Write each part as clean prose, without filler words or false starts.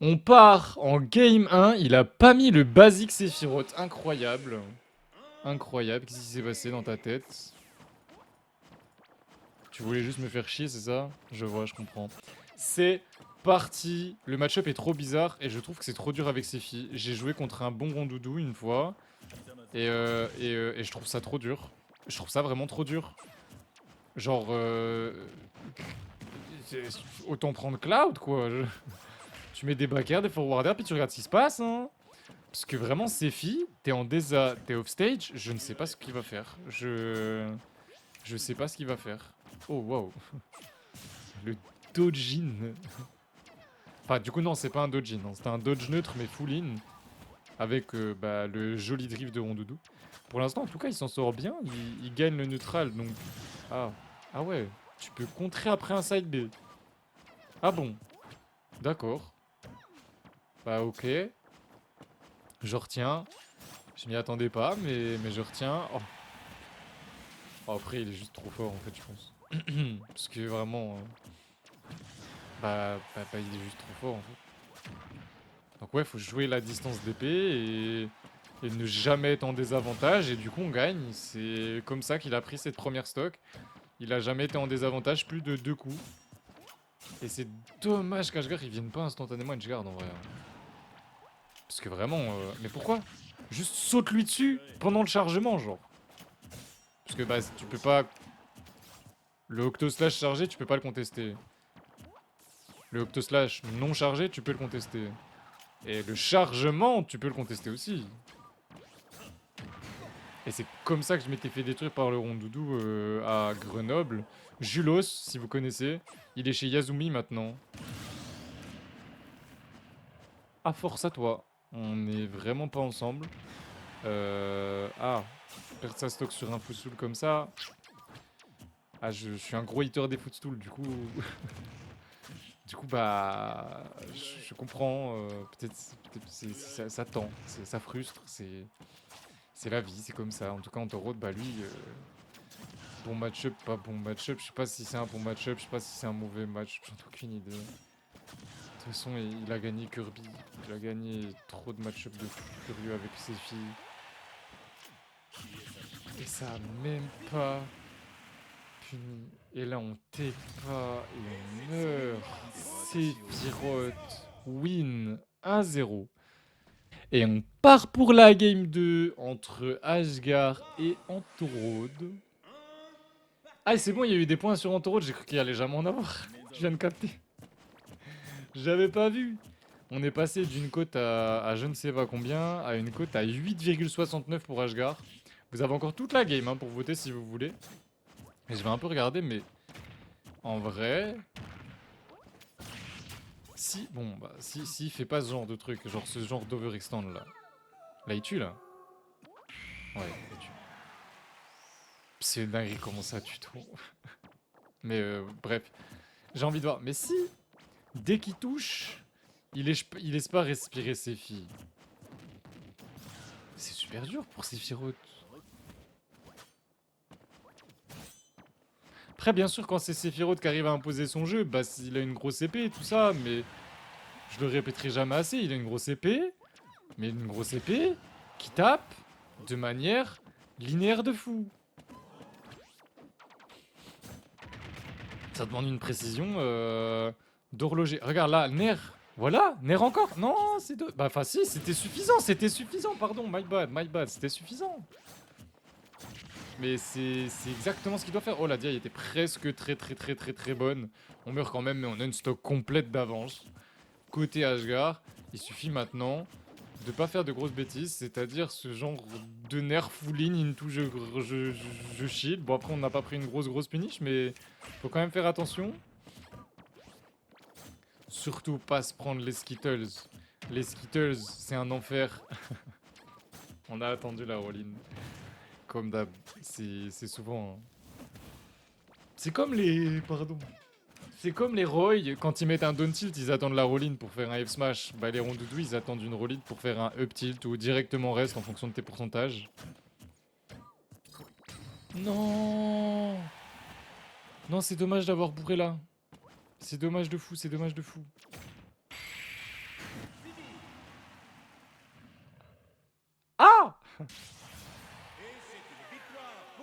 On part en game 1. Il a pas mis le basique Sephiroth. Incroyable. Incroyable. Qu'est-ce qui s'est passé dans ta tête? Tu voulais juste me faire chier, c'est ça? Je vois, je comprends. C'est parti. Le match-up est trop bizarre et je trouve que c'est trop dur avec Sephi. J'ai joué contre un bon rondoudou une fois et je trouve ça trop dur. Je trouve ça vraiment trop dur. Genre, autant prendre Cloud, quoi. Tu mets des backers, des forwarders, puis tu regardes ce qui se passe, hein. Parce que vraiment, Sephi, t'es en désa, t'es off stage, je ne sais pas ce qu'il va faire. Je sais pas ce qu'il va faire. Oh, waouh. Le Dojin. Enfin, du coup, non, c'est pas un Dojin. Hein. C'était un Dodge neutre, mais full in. Avec bah, le joli drift de Rondoudou. Pour l'instant, en tout cas, il s'en sort bien. Il gagne le neutral, donc... Ah. Ah ouais. Tu peux contrer après un side B. Ah bon. D'accord. Bah ok. Je retiens. Je m'y attendais pas, mais je retiens. Oh. Oh, après, il est juste trop fort, en fait, je pense. Parce que vraiment... bah, il est juste trop fort, en fait. Donc ouais, faut jouer la distance d'épée et ne jamais être en désavantage. Et du coup, on gagne. C'est comme ça qu'il a pris cette première stock. Il a jamais été en désavantage, plus de 2 coups. Et c'est dommage qu'Ashgar, il vienne pas instantanément Edgeguard, en vrai. Parce que vraiment... Mais pourquoi? Juste saute lui dessus pendant le chargement, genre. Parce que bah, tu peux pas... Le Octoslash chargé, tu peux pas le contester. Le Octoslash non chargé, tu peux le contester. Et le chargement, tu peux le contester aussi. Et c'est comme ça que je m'étais fait détruire par le Rondoudou à Grenoble. Julos, si vous connaissez. Il est chez Yazumi maintenant. À force à toi. On n'est vraiment pas ensemble. Ah, perdre sa stock sur un footstool comme ça. Ah, je suis un gros hitter des footstools, du coup... Du coup, bah... Je comprends. Peut-être ça tend, ça frustre, c'est la vie, c'est comme ça. En tout cas, Antoroad, bah lui... Bon match-up, pas bon match-up. Je sais pas si c'est un bon match-up, je sais pas si c'est un mauvais match. J'en ai aucune idée. De toute façon, il a gagné Kirby. Il a gagné trop de match-up de fou furieux avec ses filles. Et ça a même pas puni. Et là, on t'est pas et on meurt. Sephiroth win 1-0. Et on part pour la game 2 entre Ashgar et Antorod. Ah, c'est bon, il y a eu des points sur Antorod, j'ai cru qu'il allait jamais en avoir. Je viens de capter. J'avais pas vu. On est passé d'une cote à je ne sais pas combien à une cote à 8,69 pour Ashgar. Vous avez encore toute la game hein, pour voter si vous voulez. Et je vais un peu regarder, mais en vrai, si, bon, bah, si il fait pas ce genre de truc, genre ce genre d'overextend là. Là, il tue là. Ouais, il tue. C'est dingue comment ça tue tout. Mais bref, j'ai envie de voir. Mais si, dès qu'il touche, il laisse pas respirer ses filles. C'est super dur pour Sephiroth. Après, bien sûr, quand c'est Sephiroth qui arrive à imposer son jeu, bah, il a une grosse épée et tout ça, mais je le répéterai jamais assez, il a une grosse épée, mais une grosse épée qui tape de manière linéaire de fou. Ça demande une précision d'horloger. Regarde là, nerf. Voilà, nerf encore. Non, c'est deux. Bah, enfin, si, c'était suffisant, pardon, my bad, c'était suffisant. Mais c'est exactement ce qu'il doit faire. Oh, la dia était presque très bonne. On meurt quand même, mais on a une stock complète d'avance. Côté Ashgar, il suffit maintenant de pas faire de grosses bêtises, c'est-à-dire ce genre de nerf full in into je shield. Bon, après, on n'a pas pris une grosse punish, mais faut quand même faire attention. Surtout pas se prendre les Skittles. Les Skittles, c'est un enfer. On a attendu la roll-in. Comme d'hab, c'est souvent... Hein. C'est comme les... Pardon. C'est comme les Roy, quand ils mettent un down tilt, ils attendent la roll-in pour faire un F-smash. Bah les rondoudous, ils attendent une roll-in pour faire un up tilt ou directement rest en fonction de tes pourcentages. Non. Non, c'est dommage d'avoir bourré là. C'est dommage de fou, c'est dommage de fou.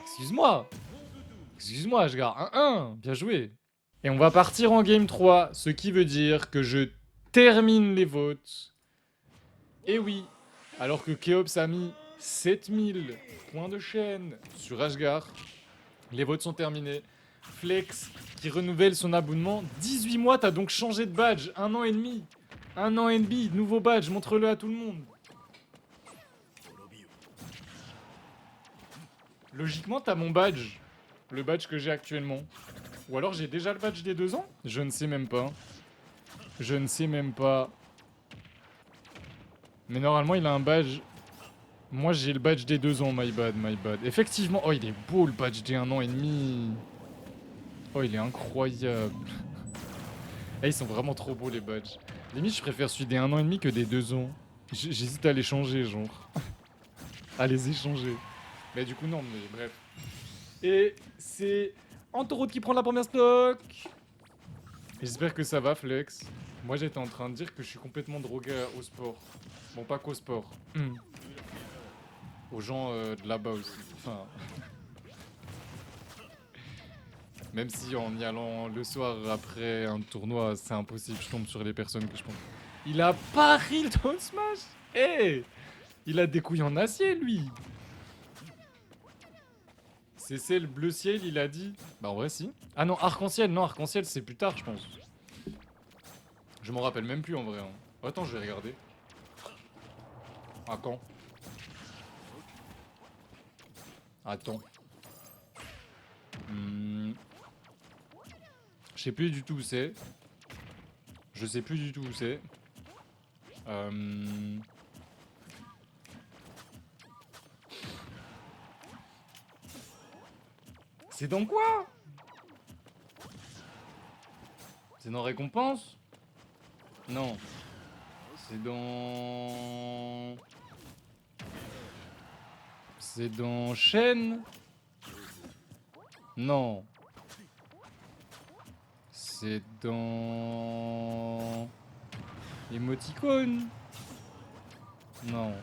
Excuse-moi. Excuse-moi, Ashgar. 1-1. Bien joué. Et on va partir en game 3, ce qui veut dire que je termine les votes. Et oui, alors que Keops a mis 7000 points de chaîne sur Ashgar, les votes sont terminés. Flex qui renouvelle son abonnement. 18 mois, t'as donc changé de badge. 1 an et demi. 1 an et demi, nouveau badge, montre-le à tout le monde. Logiquement, t'as mon badge. Le badge que j'ai actuellement. Ou alors j'ai déjà le badge des 2 ans? Je ne sais même pas. Je ne sais même pas. Mais normalement, il a un badge. Moi, j'ai le badge des 2 ans, my bad, my bad. Effectivement. Oh, il est beau le badge des 1 an et demi. Oh, il est incroyable. Eh, ils sont vraiment trop beaux les badges. Limite, je préfère celui des 1 an et demi que des 2 ans. J'hésite à les changer, genre. À les échanger. Mais du coup, non, mais bref. Et c'est Antoroute qui prend la première stock. J'espère que ça va, Flex. Moi, j'étais en train de dire que je suis complètement drogué au sport. Bon, pas qu'au sport. Aux gens de là-bas aussi. Enfin... Même si en y allant le soir après un tournoi, c'est impossible, je tombe sur les personnes que je pense. Il a pari le down smash. Eh, il a des couilles en acier, lui. C'est le bleu ciel, il a dit. Bah en vrai, si. Ah non, arc-en-ciel, non, arc-en-ciel, c'est plus tard, je pense. Je m'en rappelle même plus, en vrai. Hein. Oh, attends, je vais regarder. Ah, quand? Attends. Je sais plus du tout où c'est. Je sais plus du tout où c'est. C'est dans quoi? C'est dans récompense? Non. C'est dans... C'est dans chaîne? Non. C'est dans... Émoticône? Non.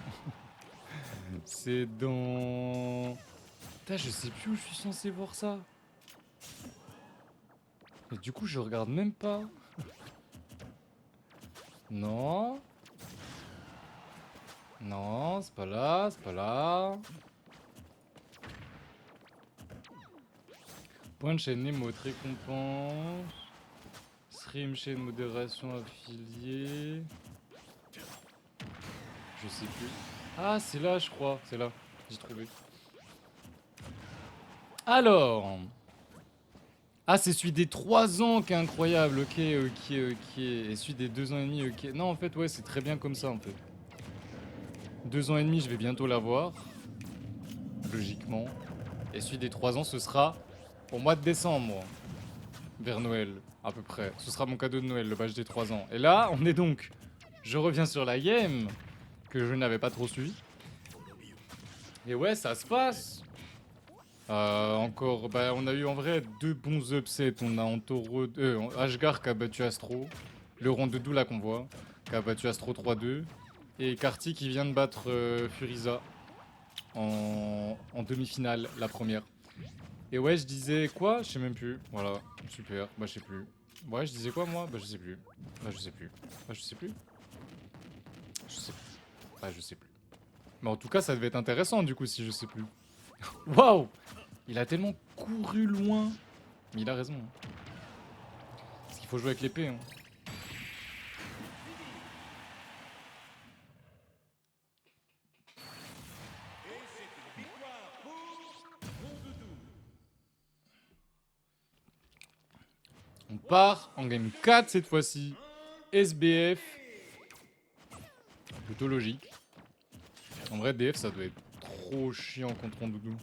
C'est dans... Putain, je sais plus où je suis censé voir ça. Et du coup, je regarde même pas. Non. Non, c'est pas là, c'est pas là. Point de chaîne émote, récompense. Stream, chaîne, modération, affilié. Je sais plus. Ah, c'est là, je crois. C'est là. J'ai trouvé. Alors. Ah, c'est celui des 3 ans qui est incroyable. Ok, ok, ok. Et celui des 2 ans et demi, ok. Non, en fait, ouais, c'est très bien comme ça, en fait. 2 ans et demi, je vais bientôt l'avoir. Logiquement. Et celui des 3 ans, ce sera au mois de décembre. Vers Noël, à peu près. Ce sera mon cadeau de Noël, le badge des 3 ans. Et là, on est donc... Je reviens sur la game, que je n'avais pas trop suivi. Et ouais, ça se passe. Encore, bah, on a eu en vrai 2 bons upsets. On a Ashgar qui a battu Astro. Le rond de Dou là qu'on voit, qui a battu Astro 3-2. Et Karti qui vient de battre Furiza en demi-finale, la première. Et ouais, je disais quoi? Je sais même plus. Voilà, super. Bah, je sais plus. Ouais, je disais quoi moi? Bah, je sais plus. Bah, je sais plus. Bah, je sais plus. Je sais plus. Bah, je sais plus. Mais en tout cas, ça devait être intéressant du coup si je sais plus. Waouh! Il a tellement couru loin. Mais il a raison. Hein. Parce qu'il faut jouer avec l'épée. Hein. On part en game 4 cette fois-ci. SBF. Plutôt logique. En vrai, DF, ça doit être trop chiant contre Rondoudou.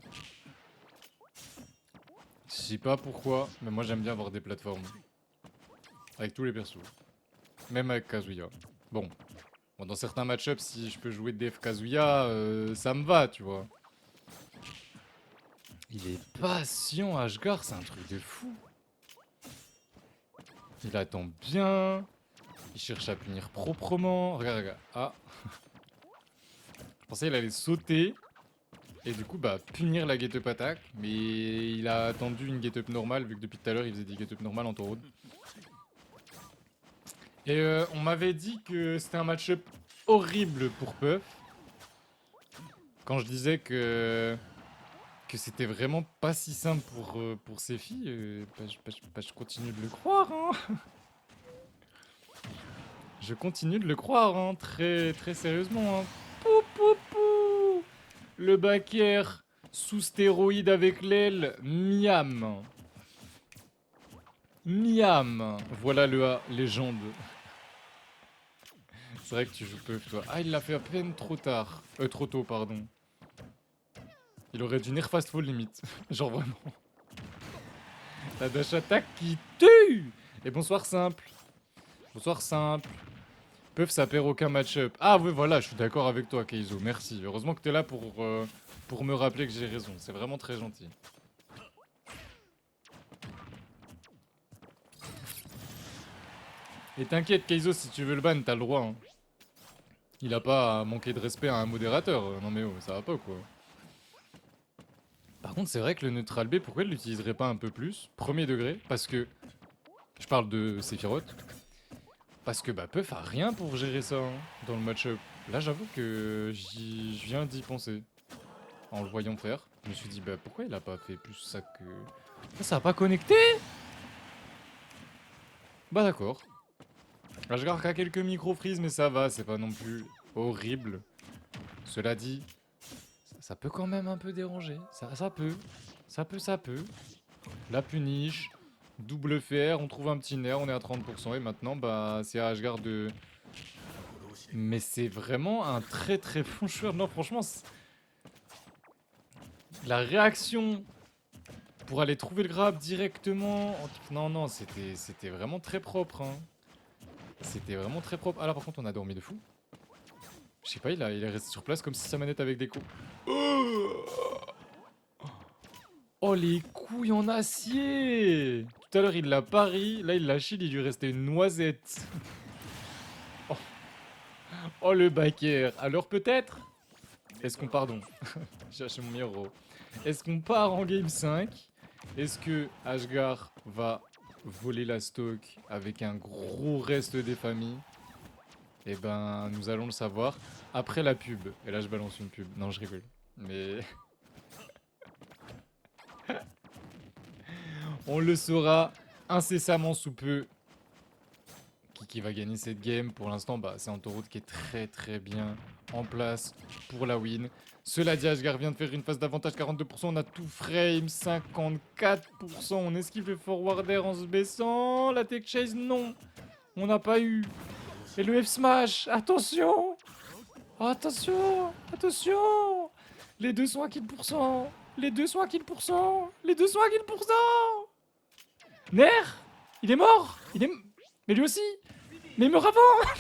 Je sais pas pourquoi, mais moi j'aime bien avoir des plateformes. Avec tous les persos. Même avec Kazuya. Bon. Bon, dans certains match-ups, si je peux jouer DF Kazuya, ça me va, tu vois. Il est patient, Ashgar, c'est un truc de fou. Il attend bien. Il cherche à punir proprement. Regarde, regarde. Ah. Je pensais qu'il allait sauter Et du coup, bah, punir la get-up attack. Mais il a attendu une get-up normale, vu que depuis tout à l'heure, il faisait des get-up normales en Taureau. Et on m'avait dit que c'était un match-up horrible pour Puff. Quand je disais que c'était vraiment pas si simple pour ces filles, je continue de le croire, hein. Je continue de le croire, hein, très, très sérieusement, hein. Pou, pou, pou. Le backer sous stéroïde avec l'aile, miam. Miam. Voilà le A, légende. C'est vrai que tu joues peu, toi. Ah, il l'a fait à peine trop tard. Trop tôt, pardon. Il aurait dû nerf fast fall limite. Genre vraiment. La dash attack qui tue. Et bonsoir simple. Bonsoir simple. Puff, ça perd aucun match-up. Ah oui, voilà, je suis d'accord avec toi, Keizo. Merci. Heureusement que t'es là pour me rappeler que j'ai raison. C'est vraiment très gentil. Et t'inquiète, Keizo, si tu veux le ban, t'as le droit. Hein. Il a pas à manquer de respect à un modérateur. Non mais oh, ça va pas quoi. Par contre, c'est vrai que le neutral B, pourquoi il l'utiliserait pas un peu plus? Premier degré, parce que... Je parle de Sephiroth. Parce que bah Puff a rien pour gérer ça hein, dans le match-up. Là, j'avoue que je viens d'y penser. En le voyant faire. Je me suis dit, bah pourquoi il a pas fait plus ça que... Ça a pas connecté? Bah d'accord. Ashgar a quelques micro-freeze, mais ça va, c'est pas non plus horrible. Cela dit, ça peut quand même un peu déranger. Ça peut. Ça peut. La punish, double FR, on trouve un petit nerf, on est à 30%. Et maintenant, bah, c'est à Ashgar de... Mais c'est vraiment un très très bon joueur. Non, franchement, la réaction pour aller trouver le grab directement... Non, c'était vraiment très propre. Hein. C'était vraiment très propre. Ah là, par contre, on a dormi de fou. Je sais pas, il est resté sur place comme si sa manette avec des coups. Oh, les couilles en acier! Tout à l'heure, il l'a pari. Là, il l'a chill, il lui restait une noisette. Oh, oh le backer. Alors, peut-être? Est-ce qu'on... Pardon. J'ai cherché mon meilleur rôle. Est-ce qu'on part en game 5? Est-ce que Ashgar va voler la stock avec un gros reste des familles? Eh ben, nous allons le savoir après la pub. Et là, je balance une pub. Non, je rigole. Mais... on le saura incessamment sous peu. Qui va gagner cette game? Pour l'instant, bah, c'est Antoroute qui est très très bien en place pour la win. Cela dit, Ashgar vient de faire une phase d'avantage 42%. On a tout frame 54%. On esquive le forward air en se baissant. La tech chase, non. On n'a pas eu. Et le F smash, attention. Attention. Attention. Les deux sont à kill %. Les deux sont à kill %. Les deux sont à kill %. Ner, il est mort. Mais lui aussi. Mais il meurt avant.